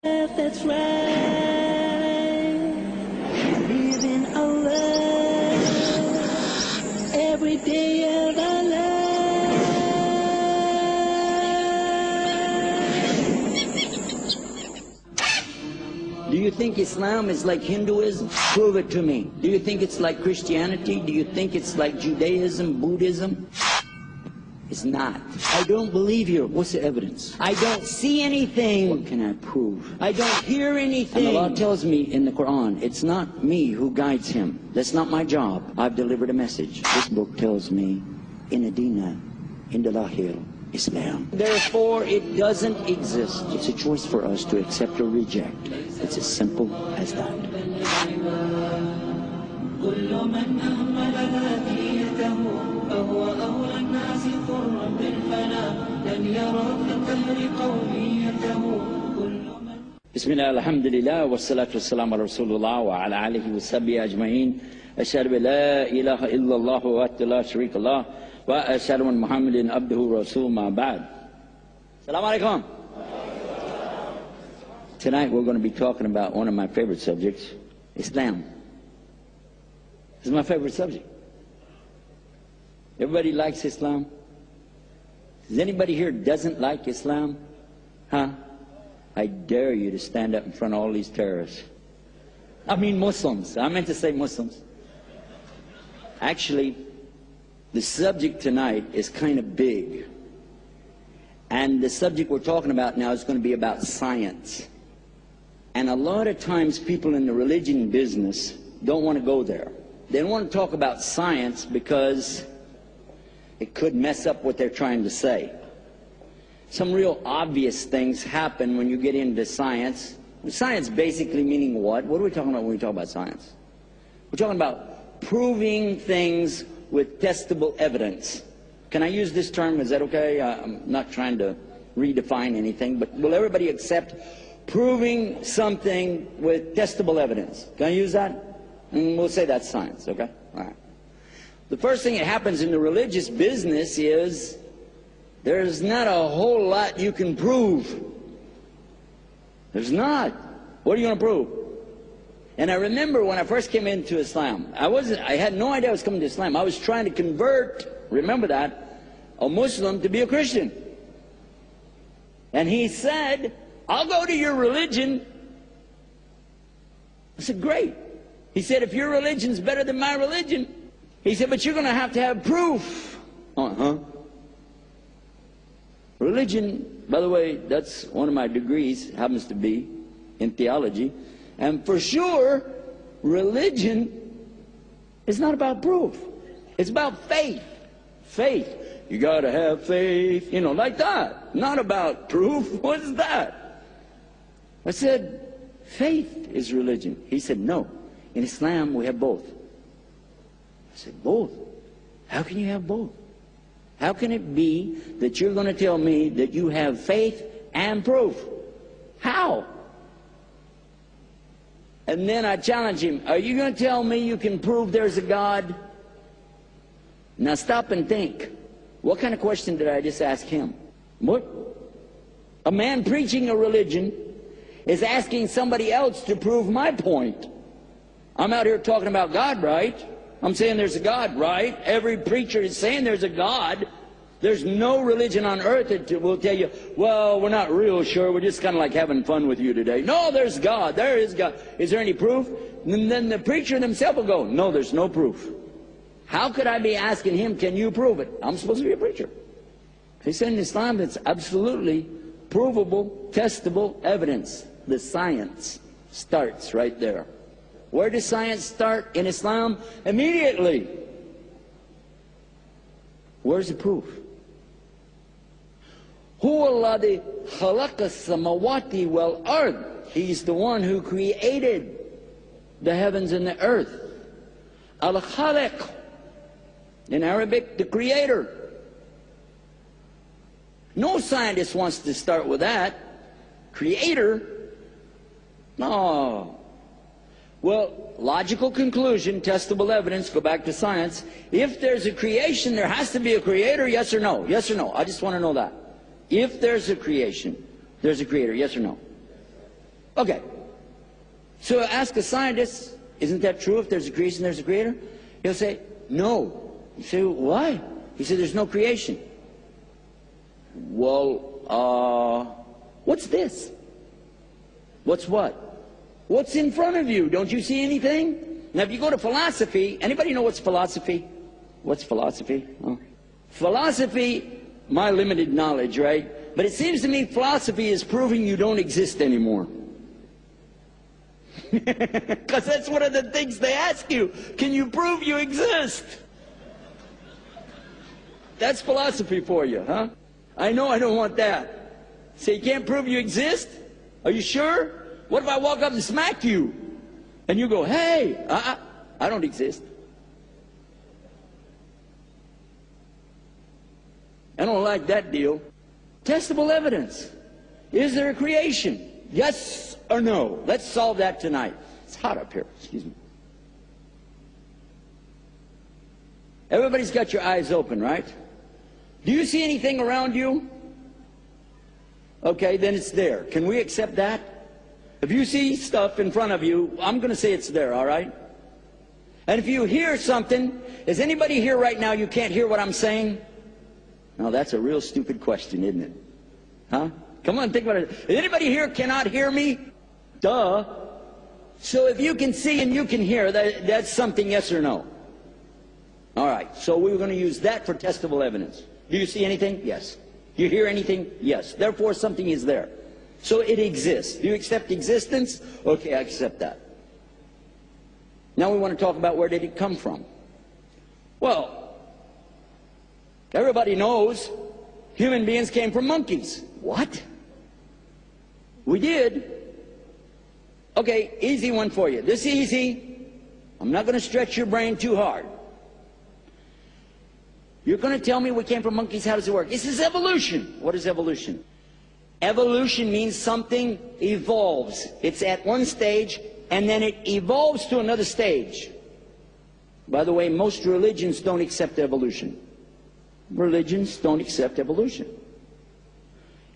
That's right. Believe in Allah every day of our life. Do you think Islam is like Hinduism? Prove it to me. Do you think it's like Christianity? Do you think it's like Judaism, Buddhism? It's not. I don't believe you. What's the evidence? I don't see anything. What can I prove? I don't hear anything. And Allah tells me in the Quran, it's not me who guides him. That's not my job. I've delivered a message. This book tells me, Inna Dina, Inda Lahir, Islam. Therefore, it doesn't exist. It's a choice for us to accept or reject. It's as simple as that. بسم الله الحمد لله والصلاة والسلام على رسول الله وعلى آله وصحبه أجمعين. أشهد أن لا إله إلا الله وحده لا شريك له وأشهد أن محمدا عبده ورسوله ما بعد. السلام عليكم. Tonight we're going to be talking about one of my favorite subjects, Islam. This is my favorite subject. Everybody likes Islam? Is anybody here doesn't like Islam? Huh? I dare you to stand up in front of all these terrorists. I mean Muslims. I meant to say Muslims. Actually, the subject tonight is kind of big. And the subject we're talking about now is going to be about science. And a lot of times people in the religion business don't want to go there. They don't want to talk about science because it could mess up what they're trying to say. Some real obvious things happen when you get into science. Science basically meaning what? What are we talking about when we talk about science? We're talking about proving things with testable evidence. Can I use this term? Is that okay? I'm not trying to redefine anything, but will everybody accept proving something with testable evidence? Can I use that? And we'll say that's science, okay? All right. The first thing that happens in the religious business is there's not a whole lot you can prove. There's not. What are you going to prove? And I remember when I first came into Islam, I had no idea I was coming to Islam. I was trying to convert, remember that, a Muslim to be a Christian. And he said, I'll go to your religion. I said, great. He said, if your religion's better than my religion, he said, but you're going to have proof. Religion, by the way, that's one of my degrees, happens to be in theology. And for sure, religion is not about proof. It's about faith. Faith. You got to have faith, you know, like that. Not about proof. What is that? I said, faith is religion. He said, no. In Islam, we have both. I said, both? How can you have both? How can it be that you're going to tell me that you have faith and proof? How? And then I challenge him, are you going to tell me you can prove there's a God? Now stop and think. What kind of question did I just ask him? What? A man preaching a religion is asking somebody else to prove my point. I'm out here talking about God, right? I'm saying there's a God, right? Every preacher is saying there's a God. There's no religion on earth that will tell you, well, we're not real sure. We're just kind of like having fun with you today. No, there's God. There is God. Is there any proof? And then the preacher himself will go, no, there's no proof. How could I be asking him, can you prove it? I'm supposed to be a preacher. He said in Islam, it's absolutely provable, testable evidence. The science starts right there. Where does science start in Islam? Immediately. Where's the proof? Huwa alladhi khalaqa as-samawati wal ard. He's the one who created the heavens and the earth. Al-Khaliq. In Arabic, the creator. No scientist wants to start with that. Creator? No. Well, logical conclusion, testable evidence, go back to science. If there's a creation, there has to be a creator, yes or no? Yes or no? I just want to know that. If there's a creation, there's a creator, yes or no? Okay. So ask a scientist, isn't that true? If there's a creation, there's a creator? He'll say, no. You say, why? He said, there's no creation. Well, what's this? What's what? What's in front of you? Don't you see anything? Now, if you go to philosophy, anybody know what's philosophy? What's philosophy? Oh. Philosophy, my limited knowledge, right? But it seems to me philosophy is proving you don't exist anymore. Because that's one of the things they ask you. Can you prove you exist? That's philosophy for you, huh? I know I don't want that. Say, you can't prove you exist? Are you sure? What if I walk up and smack you? And you go, hey, I don't exist. I don't like that deal. Testable evidence. Is there a creation? Yes or no? Let's solve that tonight. It's hot up here. Excuse me. Everybody's got your eyes open, right? Do you see anything around you? Okay, then it's there. Can we accept that? If you see stuff in front of you, I'm going to say it's there, all right? And if you hear something, is anybody here right now you can't hear what I'm saying? Now, that's a real stupid question, isn't it? Huh? Come on, think about it. Is anybody here cannot hear me? Duh. So if you can see and you can hear, that's something, yes or no? All right, so we're going to use that for testable evidence. Do you see anything? Yes. Do you hear anything? Yes. Therefore, something is there. So it exists. Do you accept existence? Okay, I accept that. Now we want to talk about where did it come from. Well, everybody knows human beings came from monkeys. What? We did. Okay, easy one for you. This easy. I'm not going to stretch your brain too hard. You're going to tell me we came from monkeys. How does it work? This is evolution. What is evolution? Evolution means something evolves. It's at one stage, and then it evolves to another stage. By the way, most religions don't accept evolution. Religions don't accept evolution.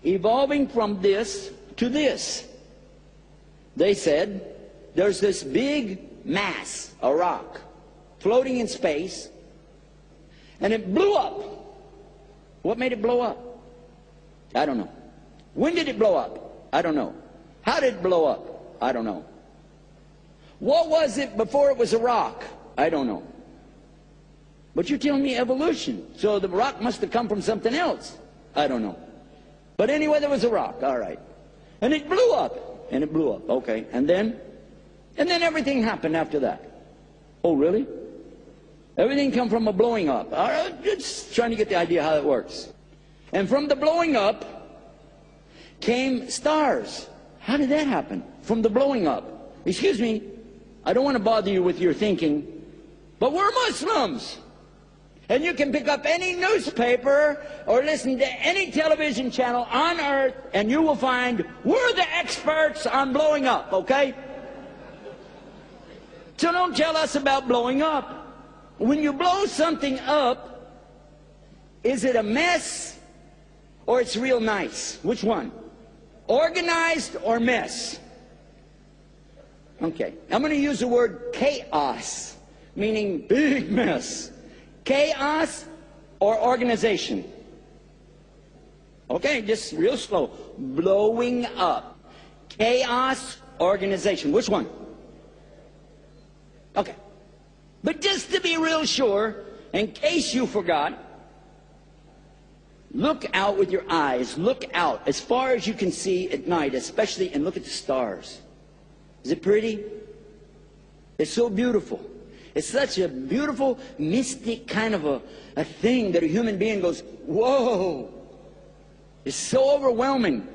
Evolving from this to this. They said, there's this big mass, a rock, floating in space, and it blew up. What made it blow up? I don't know. When did it blow up? I don't know. How did it blow up? I don't know. What was it before it was a rock? I don't know. But you're telling me evolution. So the rock must have come from something else. I don't know. But anyway, there was a rock. All right. And it blew up. And it blew up. Okay. And then everything happened after that. Oh, really? Everything come from a blowing up. All right. Just trying to get the idea how it works. And from the blowing up came stars. How did that happen? From the blowing up. Excuse me. I don't want to bother you with your thinking, but we're Muslims. And you can pick up any newspaper or listen to any television channel on earth, and you will find we're the experts on blowing up, okay? So don't tell us about blowing up. When you blow something up, is it a mess or it's real nice? Which one? Organized or mess? Okay, I'm going to use the word chaos, meaning big mess. Chaos or organization? Okay, just real slow. Blowing up. Chaos, organization. Which one? Okay. But just to be real sure, in case you forgot, look out with your eyes. Look out as far as you can see at night, especially, and look at the stars. Is it pretty? It's so beautiful. It's such a beautiful, mystic kind of a thing that a human being goes, whoa. It's so overwhelming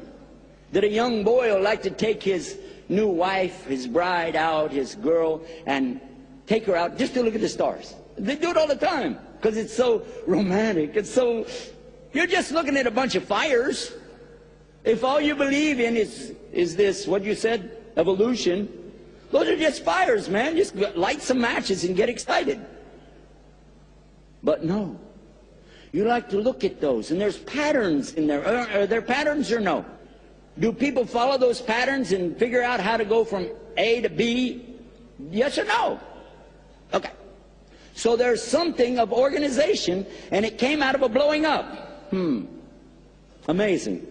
that a young boy will like to take his new wife, his bride out, his girl, and take her out just to look at the stars. They do it all the time because it's so romantic. It's so, you're just looking at a bunch of fires. If all you believe in is this, what you said, evolution, those are just fires, man. Just light some matches and get excited. But no. You like to look at those, and there's patterns in there. Are there patterns or no? Do people follow those patterns and figure out how to go from A to B? Yes or no? Okay. So there's something of organization, and it came out of a blowing up. Amazing.